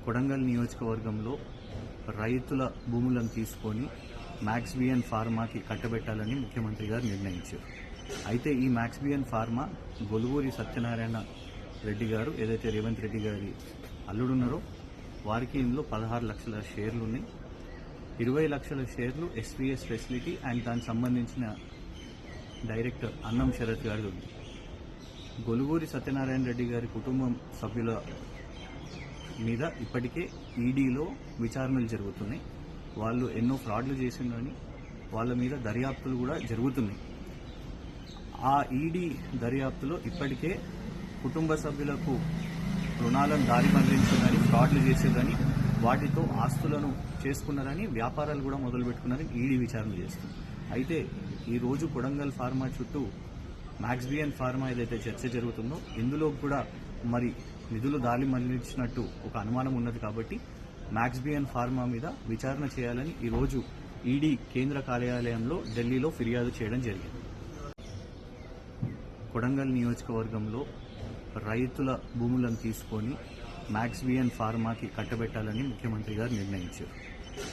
కొడంగల్ నియోజకవర్గంలో రైతుల భూములను తీసుకొని మ్యాక్స్బియన్ ఫార్మాకి కట్టబెట్టాలని ముఖ్యమంత్రి గారు నిర్ణయించారు. అయితే ఈ మ్యాక్స్బియన్ ఫార్మా గొలుగూరి సత్యనారాయణ రెడ్డి గారు ఏదైతే రేవంత్ రెడ్డి గారి అల్లుడున్నారో వారికి ఇందులో 16 లక్షల షేర్లు ఉన్నాయి. 20 లక్షల షేర్లు ఎస్వీఎస్ ఫెసిలిటీ అండ్ దానికి సంబంధించిన డైరెక్టర్ అన్నం శరత్ గారి ఉంది. గొలుగూరి సత్యనారాయణ రెడ్డి గారి కుటుంబం సభ్యుల మీద ఇప్పటికే ఈడీలో విచారణలు జరుగుతున్నాయి. వాళ్ళు ఎన్నో ఫ్రాడ్లు చేసిందని వాళ్ళ మీద దర్యాప్తులు కూడా జరుగుతున్నాయి. ఆ ఈడీ దర్యాప్తులో ఇప్పటికే కుటుంబ సభ్యులకు రుణాలను దారి మళ్లించిందని, ఫ్రాడ్లు చేసేదని, వాటితో ఆస్తులను చేసుకున్నారని, వ్యాపారాలు కూడా మొదలుపెట్టుకున్నారని ఈడీ విచారణ చేస్తుంది. అయితే ఈరోజు కొడంగల్ ఫార్మా చుట్టూ మ్యాక్స్బియన్ ఫార్మా ఏదైతే చర్చ జరుగుతుందో ఇందులో కూడా మరి నిధులు దారి మళ్లించినట్టు ఒక అనుమానం ఉన్నది. కాబట్టి మ్యాక్స్బియన్ ఫార్మా మీద విచారణ చేయాలని ఈరోజు ఈడీ కేంద్ర కార్యాలయంలో ఢిల్లీలో ఫిర్యాదు చేయడం జరిగింది. కొడంగల్ నియోజకవర్గంలో రైతుల భూములను తీసుకొని మ్యాక్స్బియన్ ఫార్మాకి కట్టబెట్టాలని ముఖ్యమంత్రి గారు నిర్ణయించారు.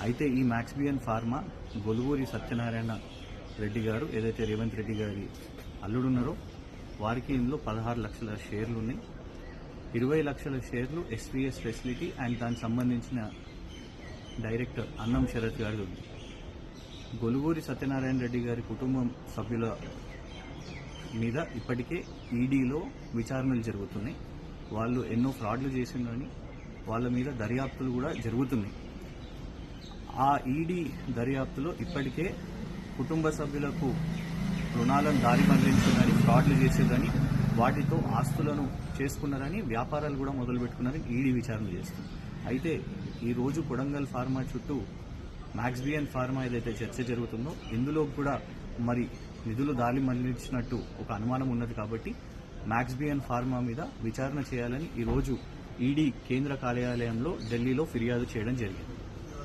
అయితే ఈ మ్యాక్స్బియన్ ఫార్మా గొలుగూరి సత్యనారాయణ రెడ్డి గారు ఏదైతే రేవంత్ రెడ్డి గారి అల్లుడున్నారో వారికి ఇందులో 16 లక్షల షేర్లు ఉన్నాయి. 20 లక్షల షేర్లు ఎస్వీఎస్ ఫెసిలిటీ అండ్ దానికి సంబంధించిన డైరెక్టర్ అన్నం శరత్ గారి ఉంది. గొలుగూరి సత్యనారాయణ రెడ్డి గారి కుటుంబం సభ్యుల మీద ఇప్పటికే ఈడీలో విచారణలు జరుగుతున్నాయి. వాళ్ళు ఎన్నో ఫ్రాడ్లు చేసిందని వాళ్ళ మీద దర్యాప్తులు కూడా జరుగుతున్నాయి. ఆ ఈడీ దర్యాప్తులో ఇప్పటికే కుటుంబ సభ్యులకు రుణాలను దారి మళ్లించిందని, ఫ్రాడ్లు చేసేదని, వాటితో ఆస్తులను చేసుకున్నారని, వ్యాపారాలు కూడా మొదలుపెట్టుకున్నారని ఈడీ విచారణ చేస్తుంది. అయితే ఈరోజు కొడంగల్ ఫార్మా చుట్టూ మ్యాక్స్బియన్ ఫార్మా ఏదైతే చర్చ జరుగుతుందో ఇందులో కూడా మరి నిధులు దారి మళ్లించినట్టు ఒక అనుమానం ఉన్నది. కాబట్టి మ్యాక్స్బియన్ ఫార్మా మీద విచారణ చేయాలని ఈరోజు ఈడీ కేంద్ర కార్యాలయంలో ఢిల్లీలో ఫిర్యాదు చేయడం జరిగింది.